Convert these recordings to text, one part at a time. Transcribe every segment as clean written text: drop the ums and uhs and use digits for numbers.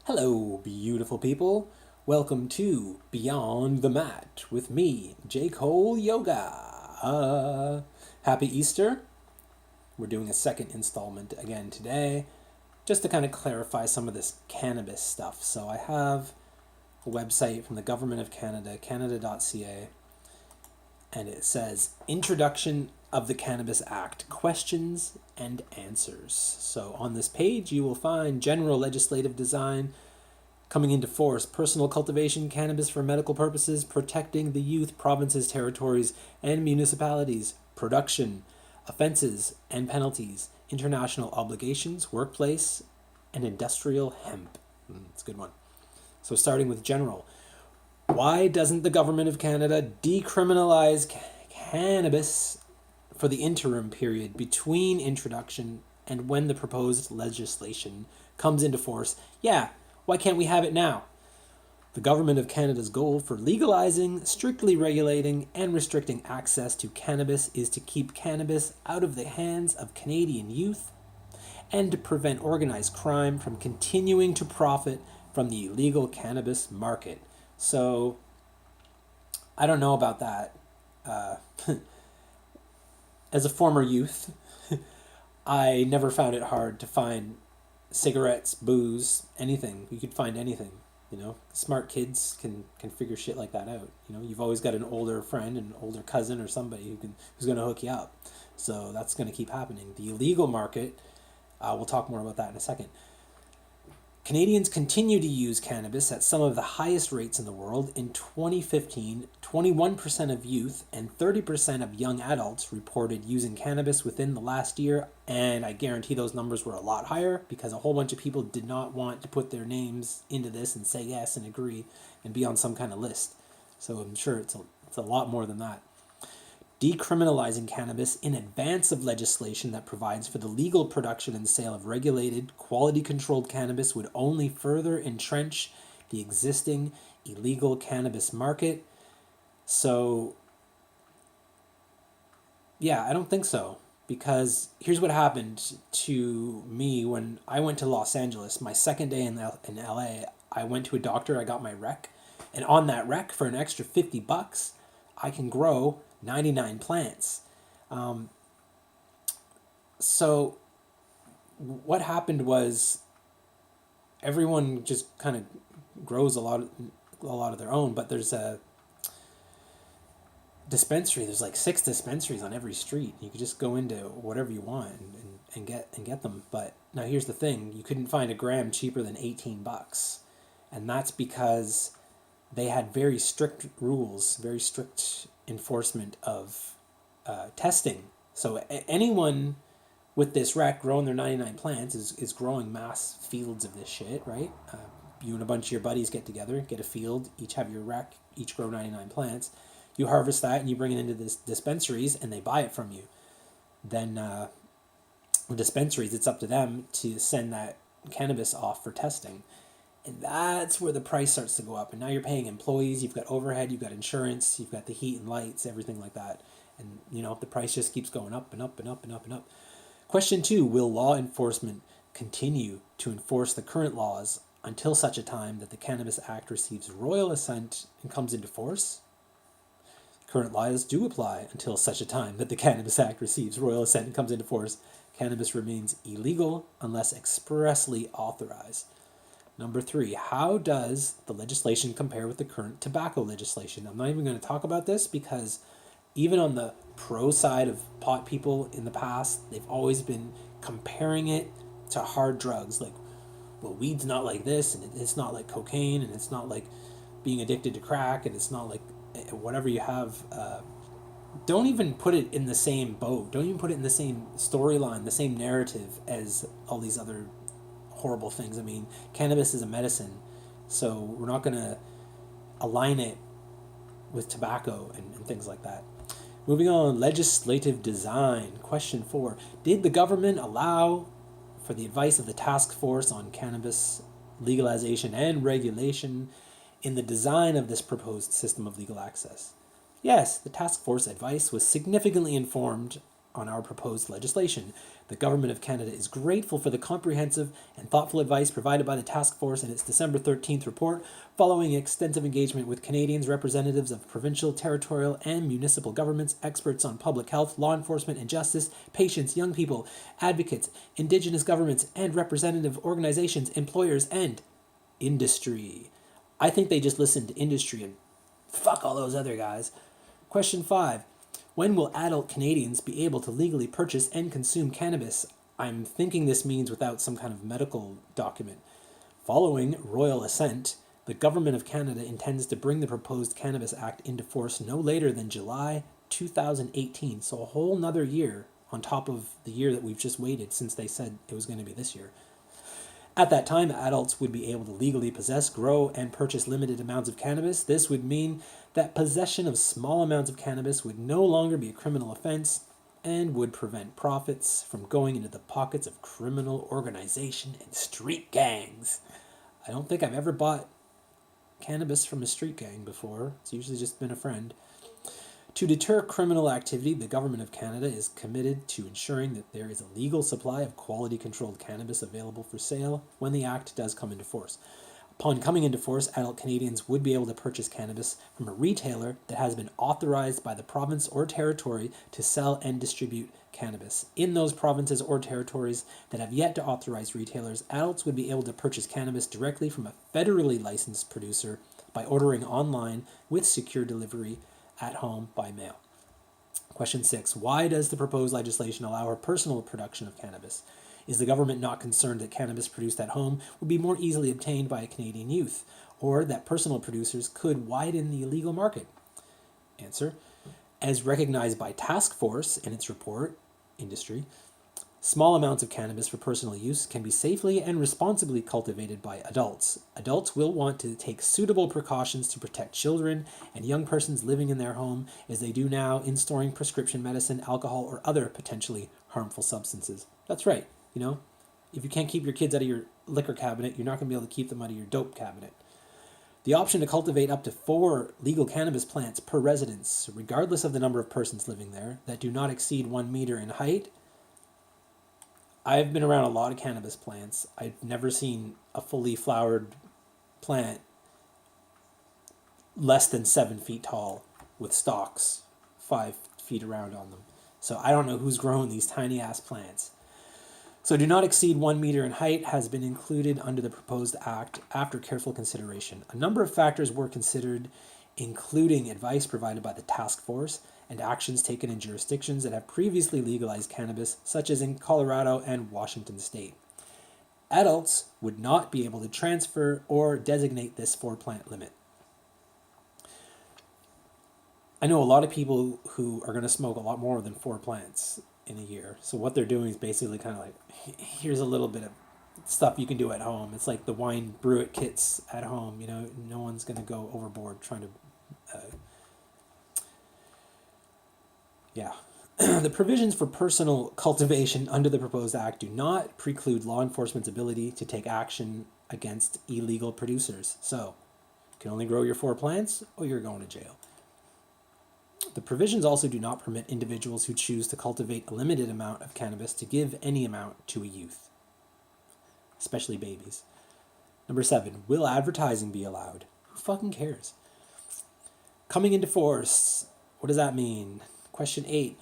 Hello, beautiful people. Welcome to Beyond the Mat with me, J. Cole Yoga. Happy Easter. We're doing a second installment again today, just to kind of clarify some of this cannabis stuff. So I have a website from the Government of Canada, canada.ca, and it says Introduction of the Cannabis Act, Questions and Answers. So on this page you will find general legislative design, coming into force, personal cultivation, cannabis for medical purposes, protecting the youth, provinces, territories, and municipalities, production, offenses and penalties, international obligations, workplace, and industrial hemp. It's a good one. So starting with general. Why doesn't the Government of Canada decriminalize cannabis for the interim period between introduction and when the proposed legislation comes into force? Yeah, why can't we have it now? The Government of Canada's goal for legalizing, strictly regulating, and restricting access to cannabis is to keep cannabis out of the hands of Canadian youth and to prevent organized crime from continuing to profit from the illegal cannabis market. So, I don't know about that. As a former youth, I never found it hard to find cigarettes, booze, anything. You could find anything. Smart kids can figure shit like that out. You've always got an older friend, an older cousin, or somebody who's going to hook you up. So that's going to keep happening. The illegal market, we'll talk more about that in a second. Canadians continue to use cannabis at some of the highest rates in the world. In 2015, 21% of youth and 30% of young adults reported using cannabis within the last year, and I guarantee those numbers were a lot higher because a whole bunch of people did not want to put their names into this and say yes and agree and be on some kind of list. So I'm sure it's a lot more than that. Decriminalizing cannabis in advance of legislation that provides for the legal production and sale of regulated, quality-controlled cannabis would only further entrench the existing illegal cannabis market. So, yeah, I don't think so. Because here's what happened to me when I went to Los Angeles. My second day in LA, I went to a doctor, I got my rec. And on that rec, for an extra $50, I can grow 99 plants. So what happened was everyone just kind of grows a lot of their own, but there's a dispensary. There's like 6 dispensaries on every street. You could just go into whatever you want and get them. But now here's the thing: you couldn't find a gram cheaper than $18, and that's because they had very strict rules, very strict enforcement of testing. So anyone with this rec growing their 99 plants is growing mass fields of this shit, right? You and a bunch of your buddies get together, get a field, each have your rec, each grow 99 plants. You harvest that and you bring it into this dispensaries and they buy it from you. Then the dispensaries, it's up to them to send that cannabis off for testing. And that's where the price starts to go up. And now you're paying employees, you've got overhead, you've got insurance, you've got the heat and lights, everything like that. And, the price just keeps going up and up and up and up and up. Question 2, will law enforcement continue to enforce the current laws until such a time that the Cannabis Act receives royal assent and comes into force? Current laws do apply until such a time that the Cannabis Act receives royal assent and comes into force. Cannabis remains illegal unless expressly authorized. Number 3, how does the legislation compare with the current tobacco legislation? I'm not even going to talk about this because even on the pro side of pot people in the past, they've always been comparing it to hard drugs. Like, well, weed's not like this, and it's not like cocaine, and it's not like being addicted to crack, and it's not like whatever you have. Don't even put it in the same boat. Don't even put it in the same storyline, the same narrative as all these other horrible things. I mean, cannabis is a medicine, so we're not going to align it with tobacco and things like that. Moving on, legislative design. Question 4, did the government allow for the advice of the task force on cannabis legalization and regulation in the design of this proposed system of legal access? Yes, the task force advice was significantly informed on our proposed legislation. The Government of Canada is grateful for the comprehensive and thoughtful advice provided by the task force in its December 13th report, following extensive engagement with Canadians, representatives of provincial, territorial, and municipal governments, experts on public health, law enforcement and justice, patients, young people, advocates, Indigenous governments, and representative organizations, employers, and industry. I think they just listened to industry and fuck all those other guys. Question 5. When will adult Canadians be able to legally purchase and consume cannabis? I'm thinking this means without some kind of medical document. Following royal assent, the Government of Canada intends to bring the proposed Cannabis Act into force no later than July 2018, so a whole nother year on top of the year that we've just waited since they said it was going to be this year. At that time, adults would be able to legally possess, grow, and purchase limited amounts of cannabis. This would mean that possession of small amounts of cannabis would no longer be a criminal offense and would prevent profits from going into the pockets of criminal organization and street gangs. I don't think I've ever bought cannabis from a street gang before. It's usually just been a friend. To deter criminal activity, the Government of Canada is committed to ensuring that there is a legal supply of quality-controlled cannabis available for sale when the Act does come into force. Upon coming into force, adult Canadians would be able to purchase cannabis from a retailer that has been authorized by the province or territory to sell and distribute cannabis. In those provinces or territories that have yet to authorize retailers, adults would be able to purchase cannabis directly from a federally licensed producer by ordering online with secure delivery at home by mail. Question 6. Why does the proposed legislation allow for personal production of cannabis? Is the government not concerned that cannabis produced at home would be more easily obtained by a Canadian youth, or that personal producers could widen the illegal market? Answer. As recognized by Task Force in its report, Industry, small amounts of cannabis for personal use can be safely and responsibly cultivated by adults. Adults will want to take suitable precautions to protect children and young persons living in their home as they do now in storing prescription medicine, alcohol, or other potentially harmful substances. That's right, if you can't keep your kids out of your liquor cabinet, you're not going to be able to keep them out of your dope cabinet. The option to cultivate up to 4 legal cannabis plants per residence, regardless of the number of persons living there, that do not exceed 1 meter in height. I've been around a lot of cannabis plants. I've never seen a fully flowered plant less than 7 feet tall with stalks 5 feet around on them. So I don't know who's grown these tiny ass plants. So do not exceed 1 meter in height has been included under the proposed act after careful consideration. A number of factors were considered, including advice provided by the task force and actions taken in jurisdictions that have previously legalized cannabis, such as in Colorado and Washington state. Adults would not be able to transfer or designate this 4-plant limit. I know a lot of people who are going to smoke a lot more than 4 plants in a year. So what they're doing is basically kind of like, here's a little bit of stuff you can do at home. It's like the wine brew it kits at home. No one's going to go overboard trying to The provisions for personal cultivation under the proposed act do not preclude law enforcement's ability to take action against illegal producers. So, you can only grow your 4 plants or you're going to jail. The provisions also do not permit individuals who choose to cultivate a limited amount of cannabis to give any amount to a youth, especially babies. Number 7, will advertising be allowed? Who fucking cares? Coming into force, what does that mean? Question 8,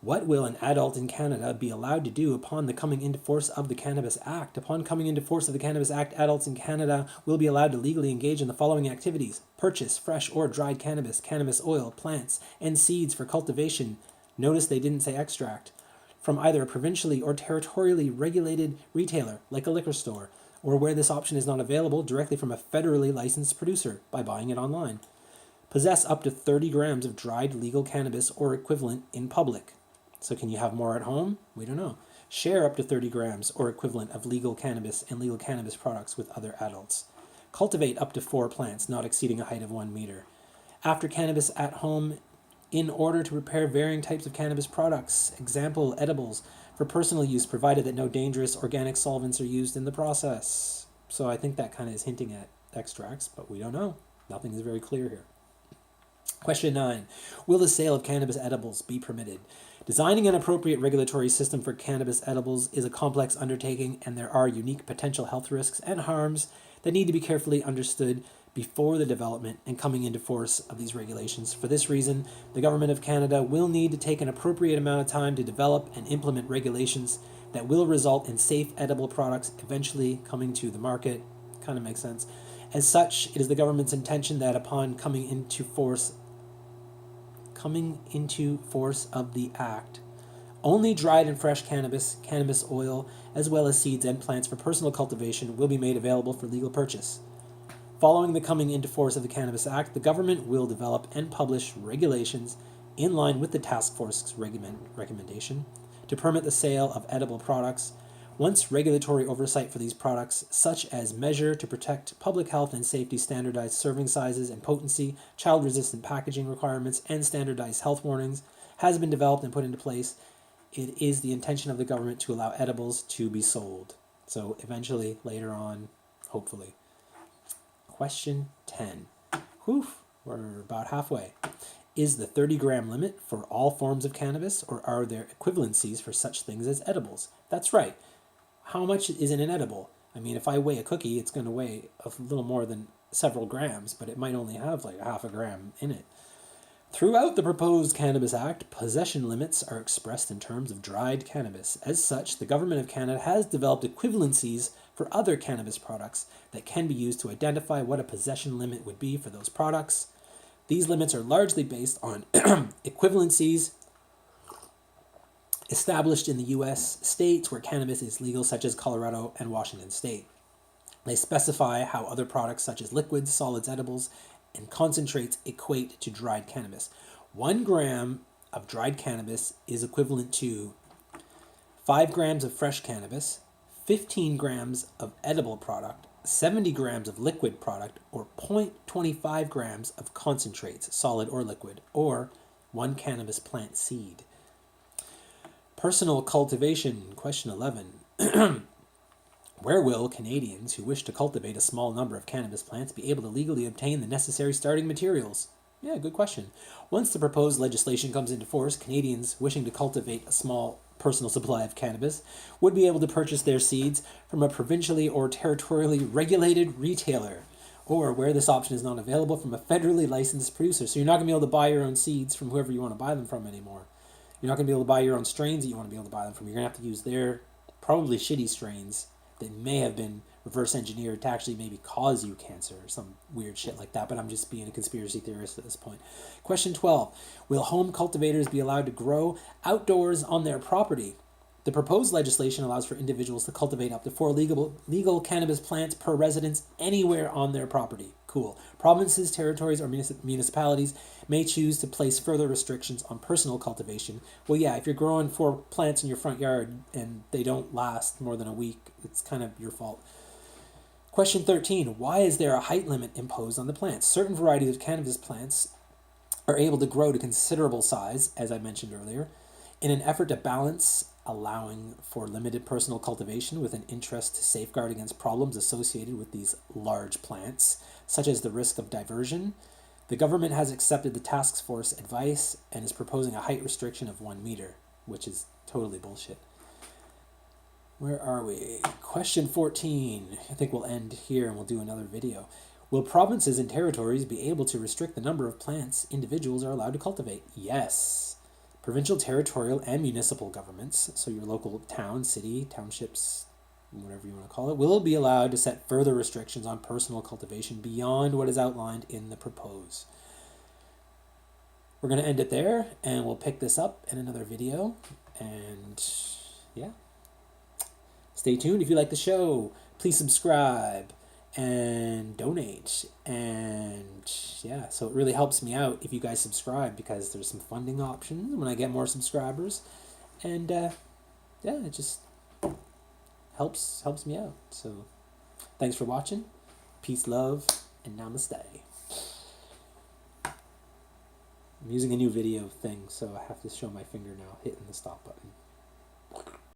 what will an adult in Canada be allowed to do upon the coming into force of the Cannabis Act? Upon coming into force of the Cannabis Act, adults in Canada will be allowed to legally engage in the following activities: purchase fresh or dried cannabis, cannabis oil, plants, and seeds for cultivation. Notice they didn't say extract. From either a provincially or territorially regulated retailer, like a liquor store, or where this option is not available, directly from a federally licensed producer by buying it online. Possess up to 30 grams of dried legal cannabis or equivalent in public. So can you have more at home? We don't know. Share up to 30 grams or equivalent of legal cannabis and legal cannabis products with other adults. Cultivate up to 4 plants, not exceeding a height of 1 meter. After cannabis at home, in order to prepare varying types of cannabis products, example, edibles, for personal use, provided that no dangerous organic solvents are used in the process. So I think that kind of is hinting at extracts, but we don't know. Nothing is very clear here. Question 9. Will the sale of cannabis edibles be permitted? Designing an appropriate regulatory system for cannabis edibles is a complex undertaking, and there are unique potential health risks and harms that need to be carefully understood before the development and coming into force of these regulations. For this reason, the Government of Canada will need to take an appropriate amount of time to develop and implement regulations that will result in safe edible products eventually coming to the market. Kind of makes sense. As such, it is the government's intention that upon coming into force of the Act, only dried and fresh cannabis oil, as well as seeds and plants for personal cultivation will be made available for legal purchase. Following the coming into force of the Cannabis Act, the government will develop and publish regulations in line with the task force's recommendation to permit the sale of edible products. Once regulatory oversight for these products, such as measure to protect public health and safety, standardized serving sizes and potency, child-resistant packaging requirements, and standardized health warnings, has been developed and put into place, it is the intention of the government to allow edibles to be sold. So eventually, later on, hopefully. Question 10. Whew, we're about halfway. Is the 30-gram limit for all forms of cannabis, or are there equivalencies for such things as edibles? That's right. How much is in an edible? I mean, if I weigh a cookie, it's going to weigh a little more than several grams, but it might only have like half a gram in it. Throughout the proposed Cannabis Act, possession limits are expressed in terms of dried cannabis. As such, the Government of Canada has developed equivalencies for other cannabis products that can be used to identify what a possession limit would be for those products. These limits are largely based on equivalencies established in the U.S. states where cannabis is legal, such as Colorado and Washington State. They specify how other products such as liquids, solids, edibles, and concentrates equate to dried cannabis. 1 gram of dried cannabis is equivalent to 5 grams of fresh cannabis, 15 grams of edible product, 70 grams of liquid product, or 0.25 grams of concentrates, solid or liquid, or 1 cannabis plant seed. Personal cultivation, question 11. Where will Canadians who wish to cultivate a small number of cannabis plants be able to legally obtain the necessary starting materials? Yeah, good question. Once the proposed legislation comes into force, Canadians wishing to cultivate a small personal supply of cannabis would be able to purchase their seeds from a provincially or territorially regulated retailer, or where this option is not available, from a federally licensed producer. So you're not going to be able to buy your own seeds from whoever you want to buy them from anymore. You're not going to be able to buy your own strains that you want to be able to buy them from. You're going to have to use their probably shitty strains that may have been reverse engineered to actually maybe cause you cancer or some weird shit like that, but I'm just being a conspiracy theorist at this point. Question 12. Will home cultivators be allowed to grow outdoors on their property? The proposed legislation allows for individuals to cultivate up to 4 legal cannabis plants per residence anywhere on their property. Cool. Provinces, territories, or municipalities may choose to place further restrictions on personal cultivation. Well, yeah, if you're growing 4 plants in your front yard and they don't last more than a week, it's kind of your fault. Question 13. Why is there a height limit imposed on the plants? Certain varieties of cannabis plants are able to grow to considerable size, as I mentioned earlier, in an effort to balance allowing for limited personal cultivation with an interest to safeguard against problems associated with these large plants, such as the risk of diversion. The government has accepted the task force advice and is proposing a height restriction of 1 meter, which is totally bullshit. Where are we? Question 14. I think we'll end here and we'll do another video. Will provinces and territories be able to restrict the number of plants individuals are allowed to cultivate? Yes. Provincial, territorial, and municipal governments, so your local town, city, townships, whatever you want to call it, will be allowed to set further restrictions on personal cultivation beyond what is outlined in the proposed. We're going to end it there, and we'll pick this up in another video. And yeah, stay tuned. If you like the show, please subscribe and donate. And yeah, so it really helps me out if you guys subscribe, because there's some funding options when I get more subscribers. And yeah, it just helps me out. So thanks for watching. Peace, love, and namaste. I'm using a new video thing, so I have to show my finger now hitting the stop button.